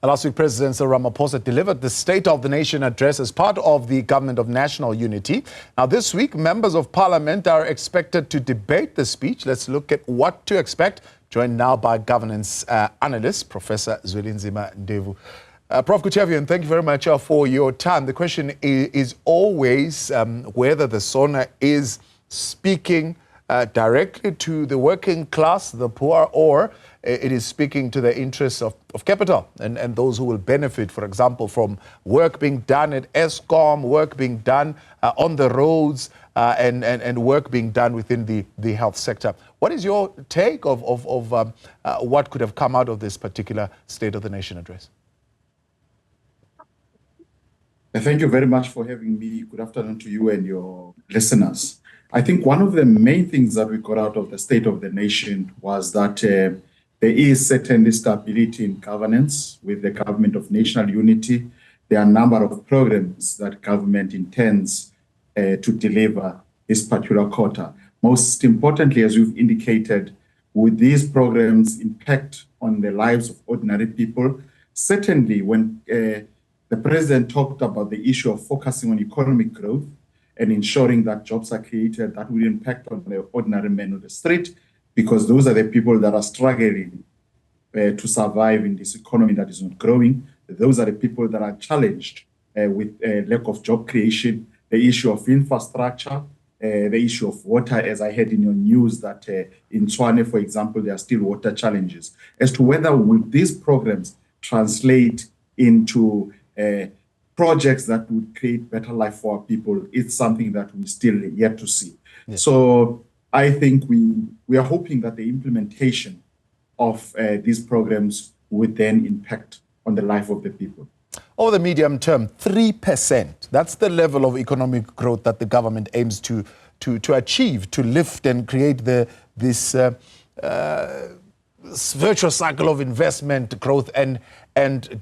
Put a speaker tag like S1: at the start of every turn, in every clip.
S1: Last week, President Cyril Ramaphosa delivered the State of the Nation address as part of the Government of National Unity. Now, this week, members of Parliament are expected to debate the speech. Let's look at what to expect. Joined now by governance analyst, Professor Zwelinzima Ndevu. Prof, good to have you, and thank you very much for your time. The question is always whether the SONA is speaking directly to the working class, the poor, or it is speaking to the interests of capital and those who will benefit, for example, from work being done at ESCOM, work being done on the roads, and work being done within the health sector. What is your take of what could have come out of this particular State of the Nation address?
S2: Thank you very much for having me. Good afternoon to you and your listeners. I think one of the main things that we got out of the State of the Nation was that there is certainly stability in governance with the Government of National Unity. There are a number of programs that government intends to deliver this particular quarter. Most importantly, as you've indicated, with these programs' impact on the lives of ordinary people, certainly when the President talked about the issue of focusing on economic growth and ensuring that jobs are created, that will impact on the ordinary man on the street, because those are the people that are struggling to survive in this economy that is not growing. Those are the people that are challenged with lack of job creation, the issue of infrastructure, the issue of water, as I heard in your news that in Tshwane, for example, there are still water challenges. As to whether will these programs translate into projects that would create better life for our people, it's something that we still yet to see. Yes. So I think we are hoping that the implementation of these programs would then impact on the life of the people.
S1: Over the medium term, 3%, that's the level of economic growth that the government aims to achieve, to lift and create this virtuous cycle of investment, growth, and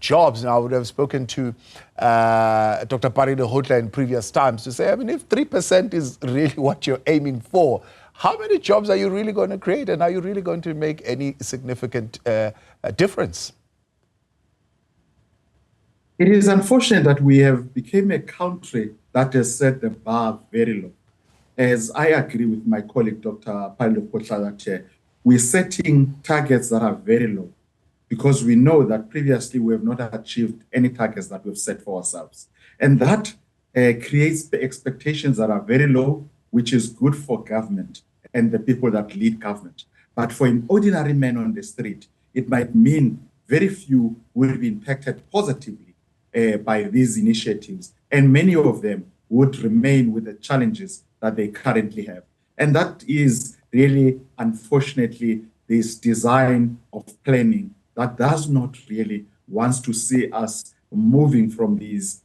S1: jobs. Now, I would have spoken to Dr. Parido Hotla in previous times to say, I mean, if 3% is really what you're aiming for, how many jobs are you really going to create, and are you really going to make any significant difference?
S2: It is unfortunate that we have become a country that has set the bar very low. As I agree with my colleague, Dr. Parido Hotla, that we're setting targets that are very low, because we know that previously we have not achieved any targets that we've set for ourselves. And that creates the expectations that are very low, which is good for government and the people that lead government. But for an ordinary man on the street, it might mean very few will be impacted positively by these initiatives. And many of them would remain with the challenges that they currently have. And that is really, unfortunately, this design of planning that does not really want to see us moving from these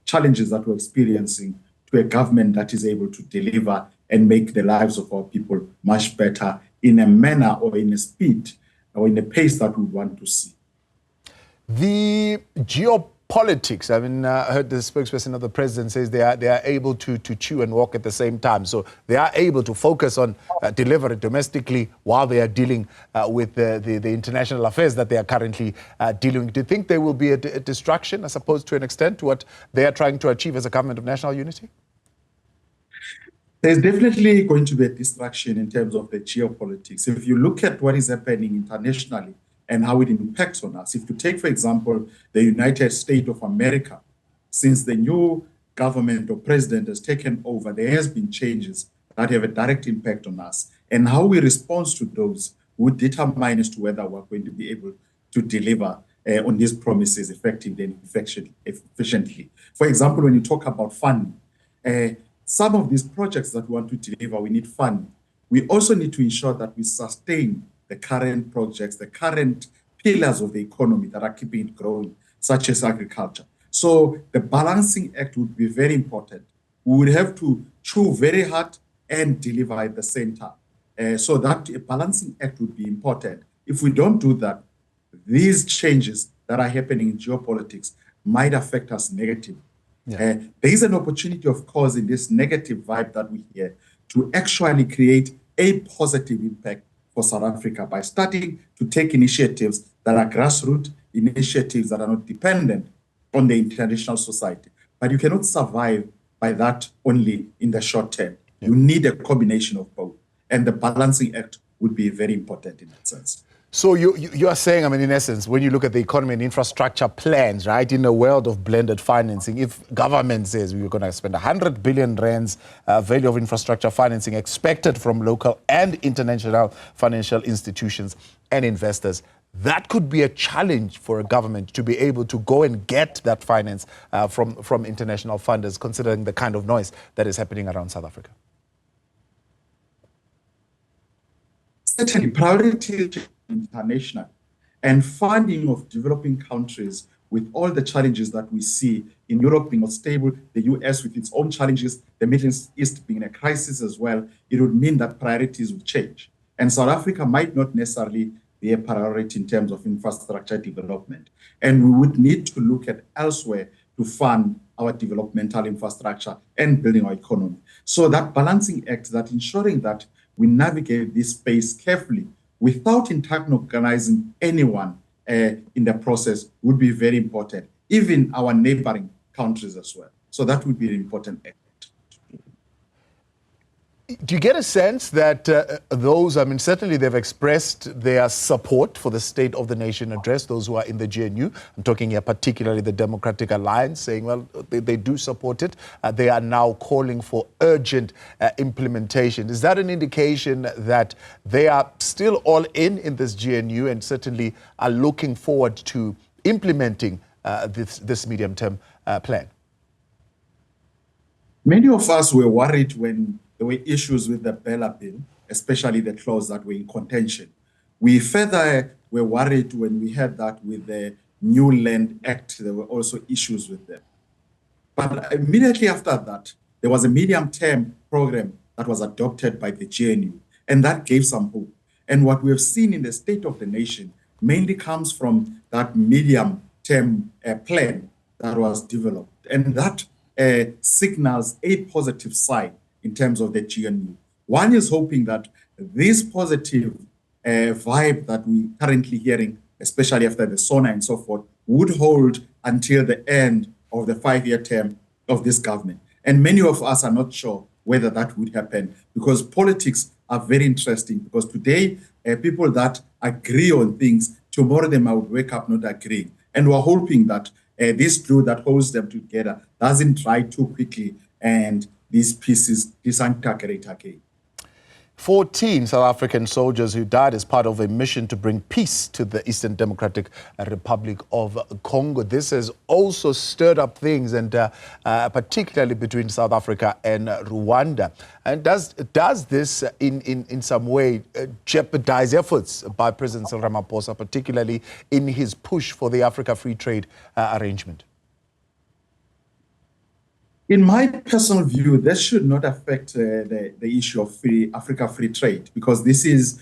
S2: challenges that we're experiencing to a government that is able to deliver and make the lives of our people much better in a manner or in a speed or in a pace that we want to see.
S1: The geopolitics, I mean, I heard the spokesperson of the president says they are able to chew and walk at the same time. So they are able to focus on delivering domestically while they are dealing with the international affairs that they are currently dealing with. Do you think there will be a distraction, as opposed to an extent, to what they are trying to achieve as a government of national unity?
S2: There's definitely going to be a distraction in terms of the geopolitics. If you look at what is happening internationally and how it impacts on us, if you take, for example, the United States of America, since the new government or president has taken over, there has been changes that have a direct impact on us. And how we respond to those would determine as to whether we're going to be able to deliver on these promises effectively and efficiently. For example, when you talk about funding, some of these projects that we want to deliver, we need funding. We also need to ensure that we sustain the current projects, the current pillars of the economy that are keeping it growing, such as agriculture. So the balancing act would be very important. We would have to chew very hard and deliver at the same time. So that a balancing act would be important. If we don't do that, these changes that are happening in geopolitics might affect us negatively. Yeah. There is an opportunity, of course, in this negative vibe that we hear to actually create a positive impact for South Africa by starting to take initiatives that are grassroots, initiatives that are not dependent on the international society. But you cannot survive by that only in the short term. Yeah. You need a combination of both. And the balancing act would be very important in that sense.
S1: So you are saying, I mean, in essence, when you look at the economy and infrastructure plans, right, in a world of blended financing, if government says we're going to spend 100 billion rands value of infrastructure financing expected from local and international financial institutions and investors, that could be a challenge for a government to be able to go and get that finance from international funders, considering the kind of noise that is happening around South Africa.
S2: Certainly, priority international and funding of developing countries with all the challenges that we see in Europe being unstable, the US with its own challenges, the Middle East being in a crisis as well, it would mean that priorities would change. And South Africa might not necessarily be a priority in terms of infrastructure development. And we would need to look at elsewhere to fund our developmental infrastructure and building our economy. So that balancing act, that ensuring that we navigate this space carefully without antagonizing anyone in the process would be very important, even our neighboring countries as well. So that would be an important act.
S1: Do you get a sense that those, I mean, certainly they've expressed their support for the State of the Nation address, those who are in the GNU. I'm talking here particularly the Democratic Alliance, saying, well, they do support it. They are now calling for urgent implementation. Is that an indication that they are still all in this GNU and certainly are looking forward to implementing this medium-term plan?
S2: Many of us were worried when there were issues with the Bella bill, especially the clause that were in contention. We further were worried when we heard that with the New Land Act, there were also issues with them. But immediately after that, there was a medium-term program that was adopted by the GNU, and that gave some hope. And what we have seen in the State of the Nation mainly comes from that medium-term plan that was developed. And that signals a positive side in terms of the GNU. One is hoping that this positive vibe that we're currently hearing, especially after the SONA and so forth, would hold until the end of the 5-year term of this government. And many of us are not sure whether that would happen, because politics are very interesting, because today, people that agree on things, tomorrow they might wake up not agreeing. And we're hoping that this glue that holds them together doesn't dry too quickly and these pieces disintegrate again.
S1: 14 South African soldiers who died as part of a mission to bring peace to the Eastern Democratic Republic of Congo. This has also stirred up things, and particularly between South Africa and Rwanda. And does this in some way jeopardize efforts by President Cyril Ramaphosa, particularly in his push for the Africa Free Trade Arrangement?
S2: In my personal view, this should not affect the issue of Africa free trade, because this is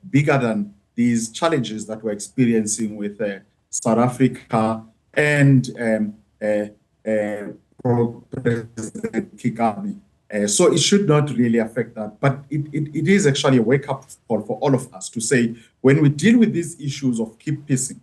S2: bigger than these challenges that we're experiencing with South Africa and President Kagame. So it should not really affect that. But it is actually a wake-up call for all of us to say, when we deal with these issues of keep peacing,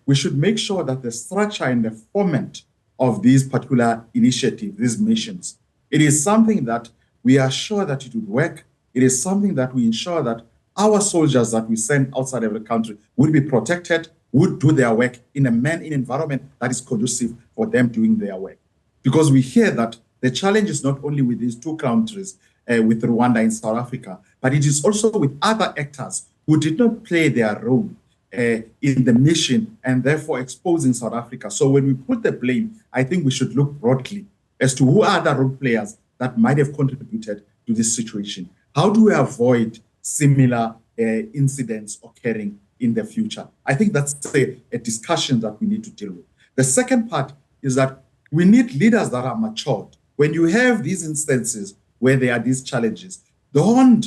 S2: we should make sure that the structure and the format of these particular initiatives, these missions, it is something that we are sure that it would work. It is something that we ensure that our soldiers that we send outside of the country would be protected, would do their work in an environment that is conducive for them doing their work. Because we hear that the challenge is not only with these two countries, with Rwanda and South Africa, but it is also with other actors who did not play their role in the mission and therefore exposing South Africa. So when we put the blame, I think we should look broadly as to who are the role players that might have contributed to this situation. How do we avoid similar incidents occurring in the future? I think that's a discussion that we need to deal with. The second part is that we need leaders that are matured. When you have these instances where there are these challenges, don't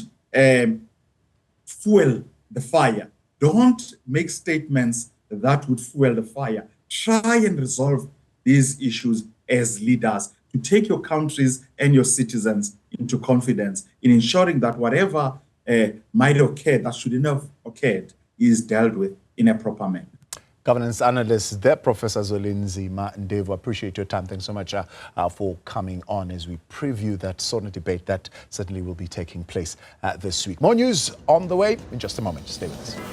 S2: fuel the fire. Don't make statements that would fuel the fire. Try and resolve these issues as leaders to take your countries and your citizens into confidence in ensuring that whatever might occur that shouldn't have occurred is dealt with in a proper manner.
S1: Governance analyst there, Professor Zwelinzima Ndevu. Appreciate your time. Thanks so much for coming on as we preview that sort of debate that certainly will be taking place this week. More news on the way in just a moment. Stay with us.